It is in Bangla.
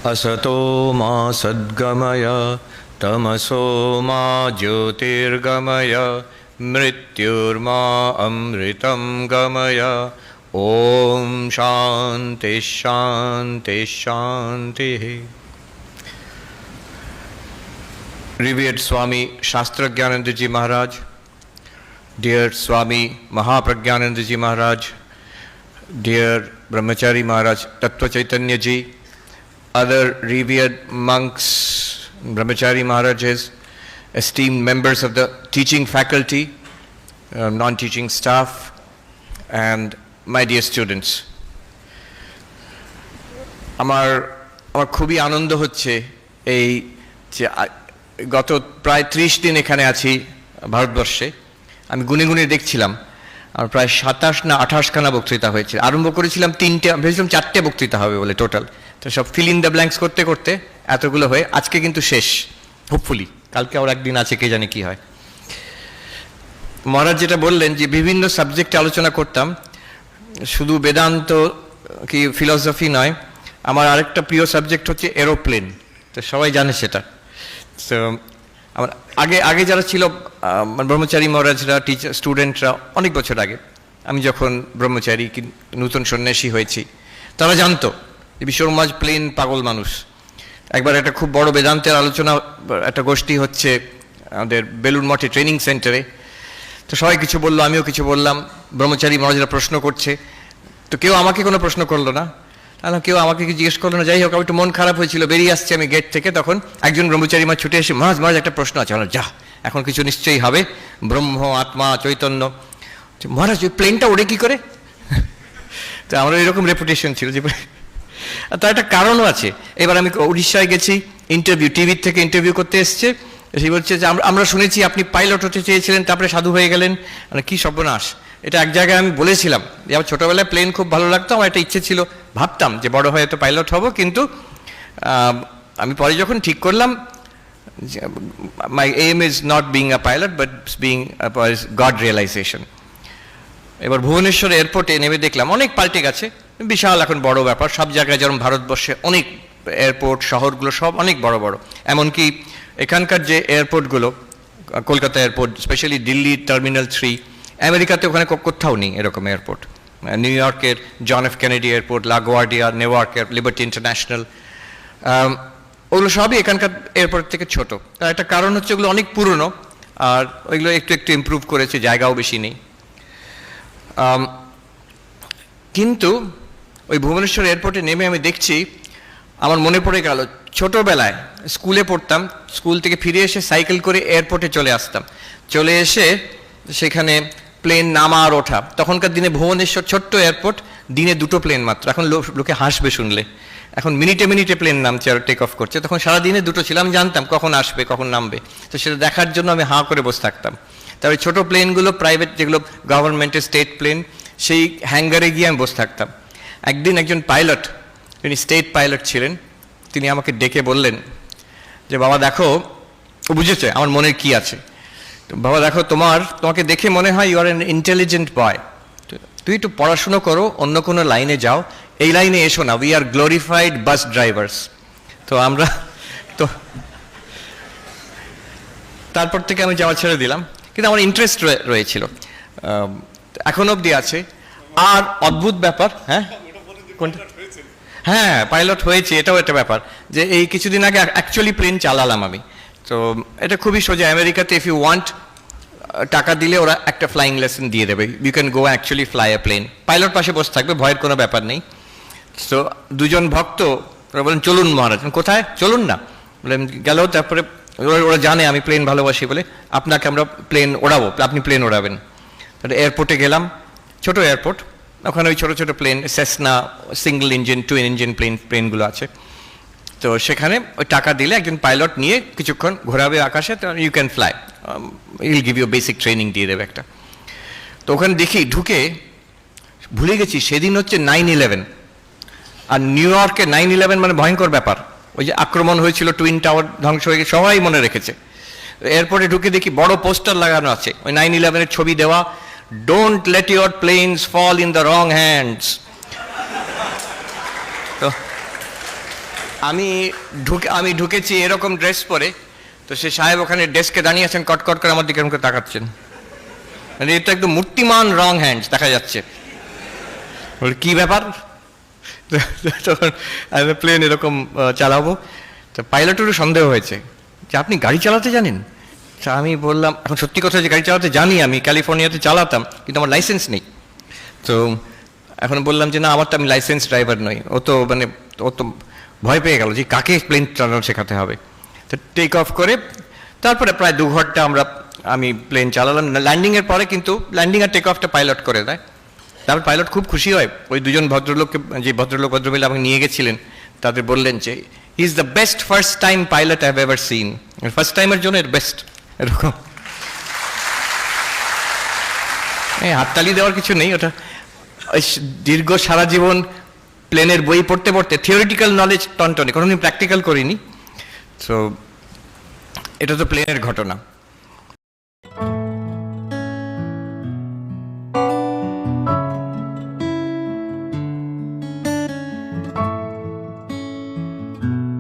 असतो मा सद्गमय तमसो मा ज्योतिर्गमय मृत्युर्मा अमृतं गमय ओम शांति शांति शांति। Revered Swami Shastragnananda Ji Maharaj, dear Swami Mahapragyananda Ji Maharaj, dear Brahmachari Maharaj Tattva Chaitanya Ji, other revered monks, Brahmachari Maharajas, esteemed members of the teaching faculty, non-teaching staff, and my dear students. আমার খুবই আনন্দ হচ্ছে এই যে গত প্রায় 30 দিন এখানে আছি ভারতবর্ষে। আমি গুনে গুনে দেখছিলাম আমার প্রায় 27 না 28 খানা বক্তৃতা হয়েছে। আরম্ভ করেছিলাম 3টে, ভেবেছিলাম 4টে বক্তৃতা হবে বলে টোটাল, তো সব ফিল ইন দ্য ব্ল্যাঙ্কস করতে করতে এতগুলো হয়ে আজকে কিন্তু শেষ হোপফুলি। কালকে আবার একদিন আছে, কে জানে কি হয়। মহারাজ যেটা বললেন যে বিভিন্ন সাবজেক্টে আলোচনা করতাম, শুধু বেদান্ত কি ফিলসফি নয়, আমার আরেকটা প্রিয় সাবজেক্ট হচ্ছে এরোপ্লেন, তো সবাই জানে সেটা। তো আমার আগে যারা ছিল ব্রহ্মচারী মহারাজরা, টিচার, স্টুডেন্টরা, অনেক বছর আগে আমি যখন ব্রহ্মচারী কি নূতন সন্ন্যাসী হয়েছি, তারা জানতো যে বিশ্বরমাজ প্লেন পাগল মানুষ। একবার একটা খুব বড় বেদান্তের আলোচনা, একটা গোষ্ঠী হচ্ছে আমাদের বেলুর মঠে ট্রেনিং সেন্টারে, তো সবাই কিছু বললো, আমিও কিছু বললাম। ব্রহ্মচারী মহারাজরা প্রশ্ন করছে, তো কেউ আমাকে কোনো প্রশ্ন করলো না, কেউ আমাকে কি জিজ্ঞেস করলো না। যাই হোক, আমি একটু মন খারাপ হয়েছিল, বেরিয়ে আসছি আমি গেট থেকে, তখন একজন ব্রহ্মচারী মা ছুটে এসে, মহারাজ একটা প্রশ্ন আছে। যা, এখন কিছু নিশ্চয়ই হবে, ব্রহ্ম আত্মা চৈতন্য। মহারাজ ওই প্লেনটা ওড়ে কি করে? তো আমার এরকম রেপুটেশন ছিল যে, তার একটা কারণও আছে। এবার আমি উড়িষ্যায় গেছি, ইন্টারভিউ, টিভির থেকে ইন্টারভিউ করতে এসছে, সে বলছে যে আমরা শুনেছি আপনি পাইলট হতে চেয়েছিলেন, তারপরে সাধু হয়ে গেলেন, মানে কি সর্বনাশ। এটা এক জায়গায় আমি বলেছিলাম যে আমার ছোটোবেলায় প্লেন খুব ভালো লাগতো, আমার একটা ইচ্ছে ছিল, ভাবতাম যে বড় হয়ে তো পাইলট হব, কিন্তু আমি পরে যখন ঠিক করলাম, my aim is not being a pilot but being God realization. এবার ভুবনেশ্বর এয়ারপোর্টে নেমে দেখলাম অনেক পাল্টে গেছে, বিশাল এখন বড় ব্যাপার, সব জায়গায় যেমন ভারতবর্ষে অনেক এয়ারপোর্ট, শহরগুলো সব অনেক বড় বড়। এমনকি এখানকার যে এয়ারপোর্টগুলো, Kolkata airport, specially Delhi terminal 3, আমেরিকাতে ওখানে কোথাও নেই এরকম এয়ারপোর্ট। নিউ ইয়র্কের John F Kennedy airport, LaGuardia, নেওয়ার্কের লিবার্টি ইন্টারন্যাশনাল, ওগুলো সবই এখানকার এয়ারপোর্ট থেকে ছোট। তার একটা কারণ হচ্ছে ওগুলো অনেক পুরনো, আর ওইগুলো একটু একটু ইমপ্রুভ করেছে, জায়গাও বেশি নেই। কিন্তু ওই ভুবনেশ্বর এয়ারপোর্টে নেমে আমি দেখছি, আমার মনে পড়ে গেল ছোটোবেলায় স্কুলে পড়তাম, স্কুল থেকে ফিরে এসে সাইকেল করে এয়ারপোর্টে চলে আসতাম, চলে এসে সেখানে প্লেন নামা আর ওঠা। তখনকার দিনে ভুবনেশ্বর ছোট্ট এয়ারপোর্ট, দিনে 2টো প্লেন মাত্র। এখন লোকে হাসবে শুনলে, এখন মিনিটে মিনিটে প্লেন নামছে আর টেক অফ করছে, তখন সারা দিনে 2টো ছিল। আমি জানতাম কখন আসবে কখন নামবে, তো সেটা দেখার জন্য আমি হাঁ করে বসে থাকতাম। তবে ছোটো প্লেনগুলো, প্রাইভেট যেগুলো গভর্নমেন্টের স্টেট প্লেন, সেই হ্যাঙ্গারে গিয়ে আমি বসে থাকতাম। একদিন একজন পাইলট, তিনি স্টেট পাইলট ছিলেন, তিনি আমাকে ডেকে বললেন যে, বাবা দেখো, ও বুঝেছে আমার মনের কি আছে, বাবা দেখো তোমাকে দেখে মনে হয় you are an intelligent boy, তুই একটু পড়াশুনো করো, অন্য কোনো লাইনে যাও, এই লাইনে এসো না, we are glorified bus drivers. তো তারপর থেকে আমি যাওয়া ছেড়ে দিলাম, কিন্তু আমার ইন্টারেস্ট রয়েছিল, এখন অবধি আছে। আর অদ্ভুত ব্যাপার, হ্যাঁ কোনটা, হ্যাঁ পাইলট হয়েছে, এটাও একটা ব্যাপার যে এই কিছুদিন আগে অ্যাকচুয়ালি প্লেন চালালাম আমি। তো এটা খুবই সোজা, আমেরিকাতে ইফ ইউ ওয়ান্ট টাকা দিলে ওরা একটা ফ্লাইং লেসন দিয়ে দেবে, you can go actually fly a plane, pilot পাশে বসে থাকবে, ভয়ের কোনো ব্যাপার নেই। তো দুজন ভক্ত ওরা বলেন চলুন মহারাজ, কোথায় চলুন না, বললেন গেল। তারপরে ওরা জানে আমি প্লেন ভালোবাসি বলে, আপনাকে আমরা প্লেন ওড়াবো, আপনি প্লেন ওড়াবেন। তাহলে এয়ারপোর্টে গেলাম, ছোট এয়ারপোর্ট, ওখানে ওই ছোটো ছোটো plane, Cessna single engine, 2 engine প্লেনগুলো আছে। তো সেখানে ওই টাকা দিলে একজন পাইলট নিয়ে কিছুক্ষণ ঘোরাবে আকাশে, তো you can fly, I'll give you basic training দিয়ে দেবে একটা। তো ওখানে দেখি ঢুকে ভুলে গেছি সেদিন হচ্ছে 9/11, আর নিউ ইয়র্কে 9/11 মানে ভয়ঙ্কর ব্যাপার, ওই যে আক্রমণ হয়েছিল, টুইন টাওয়ার ধ্বংস হয়ে গেছে, সবাই মনে রেখেছে। এয়ারপোর্টে ঢুকে দেখি বড় পোস্টার লাগানো আছে, ওই 9/11 ছবি দেওয়া, don't let your planes fall in the wrong hands. তো আমি ঢুকেছি এরকম ড্রেস পরে, তো সে সাহেব ওখানে ডেস্কে দাঁড়িয়ে আছেন, কট করে আমার দিকে এরকম করে তাকাচ্ছেন, মানে এটা একদম মূর্তিমান রং হ্যান্ডস দেখা যাচ্ছে। বলে কি ব্যাপার? তখন আমি প্লেন এরকম চালাবো, তো পাইলটেরও সন্দেহ হয়েছে যে আপনি গাড়ি চালাতে জানেন? আমি বললাম, এখন সত্যি কথা যে গাড়ি চালাতে জানি, আমি ক্যালিফোর্নিয়াতে চালাতাম, কিন্তু আমার লাইসেন্স নেই। তো এখন বললাম যে না, আমার তো আমি লাইসেন্স ড্রাইভার নই। ও তো ভয় পেয়ে গেল যে কাকে প্লেন চালানো শেখাতে হবে। তো টেক অফ করে তারপরে প্রায় 2 ঘন্টা আমি প্লেন চালালাম। ল্যান্ডিংয়ের পরে কিন্তু ল্যান্ডিং আর টেক অফটা পাইলট করে দেয়। তারপর পাইলট খুব খুশি হয়। ওই দুজন ভদ্রমহিলা আমাকে নিয়ে গেছিলেন, তাদের বললেন যে he is the best first time pilot I have ever seen. First টাইমের জন্য এর বেস্ট, এরকম হাততালি দেওয়ার কিছু নেই। ওটা দীর্ঘ সারা জীবন প্লেনের বই পড়তে পড়তে থিওরিটিক্যাল নলেজ টনটনে, কোনোদিন প্র্যাকটিক্যাল করিনি। তো এটা তো প্লেনের ঘটনা।